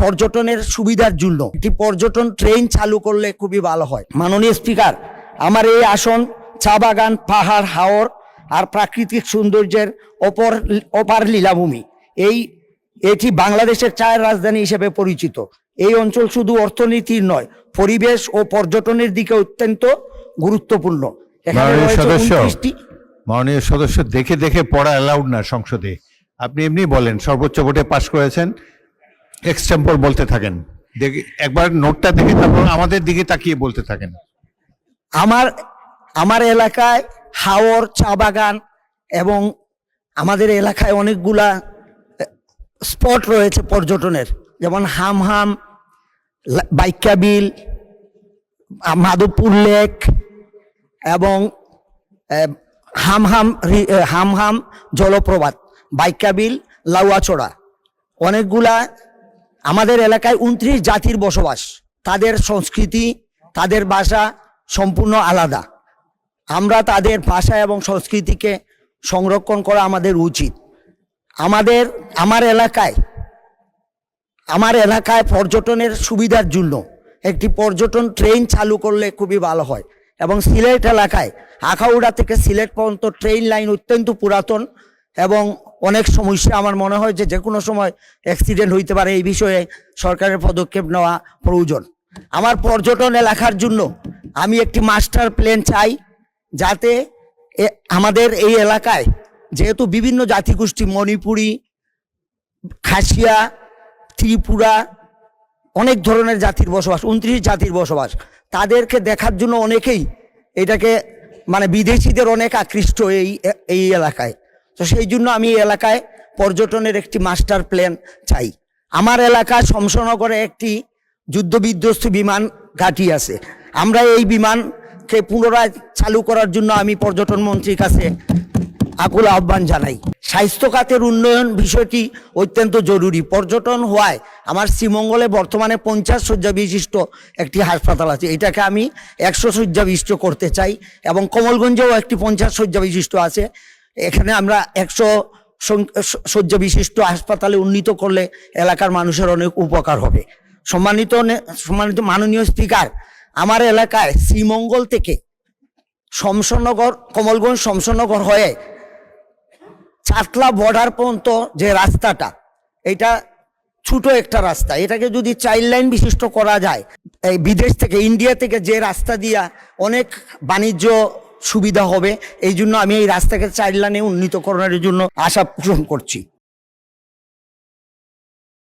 পর্যটনের সুবিধার জন্য একটি পর্যটন ট্রেন চালু করলে খুবই ভালো হয়। মাননীয় স্পিকার, আমার এই আসন চা বাগান, পাহাড়, হাওর আর প্রাকৃতিক সৌন্দর্যের অপার লীলাভূমি। এটি বাংলাদেশের চায়ের রাজধানী হিসেবে পরিচিত। এই অঞ্চল শুধু অর্থনীতির নয়, পরিবেশ ও পর্যটনের দিকে অত্যন্ত গুরুত্বপূর্ণ। মাননীয় সদস্য, দেখে দেখে পড়া অ্যালাউড না সংসদে। আপনি এমনি বলেন, সর্বোচ্চ ভোটে পাশ করেছেন, এক্সটেম্পর বলতে থাকেন। একবার নোটটা দেখে তারপর আমাদের দিকে তাকিয়ে বলতে থাকেন। আমার এলাকায় হাওর, চা বাগান এবং আমাদের এলাকায় অনেকগুলা স্পট রয়েছে পর্যটনের, যেমন হামহাম, বাইকা বিল, মাধবপুর লেক এবং হামহাম জলপ্রপাত, বাইকা বিল, লাউয়াচড়া। অনেকগুলা আমাদের এলাকায় 29 জাতির বসবাস। তাদের সংস্কৃতি, তাদের ভাষা সম্পূর্ণ আলাদা। আমরা তাদের ভাষা এবং সংস্কৃতিকে সংরক্ষণ করা আমাদের উচিত। আমার এলাকায় পর্যটনের সুবিধার জন্য একটি পর্যটন ট্রেন চালু করলে খুবই ভালো হয়। এবং সিলেট এলাকায় আখাউড়া থেকে সিলেট পর্যন্ত ট্রেন লাইন অত্যন্ত পুরাতন এবং অনেক সমস্যা। আমার মনে হয় যে কোনো সময় অ্যাক্সিডেন্ট হইতে পারে। এই বিষয়ে সরকারের পদক্ষেপ নেওয়া প্রয়োজন। আমার পর্যটন এলাকার জন্য আমি একটি মাস্টার প্ল্যান চাই, যাতে আমাদের এই এলাকায় যেহেতু বিভিন্ন জাতিগোষ্ঠী, মণিপুরি, খাসিয়া, ত্রিপুরা, অনেক ধরনের জাতির বসবাস, 29 জাতির বসবাস। তাদেরকে দেখার জন্য অনেকেই এটাকে বিদেশিদের অনেক আকৃষ্ট এই এলাকায়। তো সেই জন্য আমি এই এলাকায় পর্যটনের একটি মাস্টার প্ল্যান চাই। আমার এলাকা শমশনগরে একটি যুদ্ধ বিধ্বস্ত বিমান ঘাঁটি আছে। আমরা এই বিমানকে পুনরায় চালু করার জন্য আমি পর্যটন মন্ত্রীর কাছে আকুল আহ্বান জানাই। স্বাস্থ্য খাতের উন্নয়ন বিষয়টি অত্যন্ত জরুরি। পর্যটন হওয়ায় আমার শ্রীমঙ্গলে বর্তমানে 50 শয্যা বিশিষ্ট একটি হাসপাতাল আছে। এটাকে আমি 100 শয্যা বিশিষ্ট করতে চাই এবং কমলগঞ্জেও একটি 50 শয্যা বিশিষ্ট আছে। এখানে আমরা 100 শয্যা বিশিষ্ট হাসপাতালে উন্নীত করলে এলাকার মানুষের অনেক উপকার হবে। সম্মানিত মাননীয় স্পিকার, আমার এলাকায় শ্রীমঙ্গল থেকে শমশনগর, কমলগঞ্জ শমশনগর হয়ে চাতলা বর্ডার পর্যন্ত যে রাস্তাটা, এটা ছোট একটা রাস্তা। এটাকে যদি 4 লাইন বিশিষ্ট করা যায়, এই বিদেশ থেকে, ইন্ডিয়া থেকে যে রাস্তা দিয়া অনেক বাণিজ্য সুবিধা হবে। এই জন্য আমি এই রাস্তাকে 4 লাইনে উন্নীতকরণের জন্য আশা পোষণ করছি।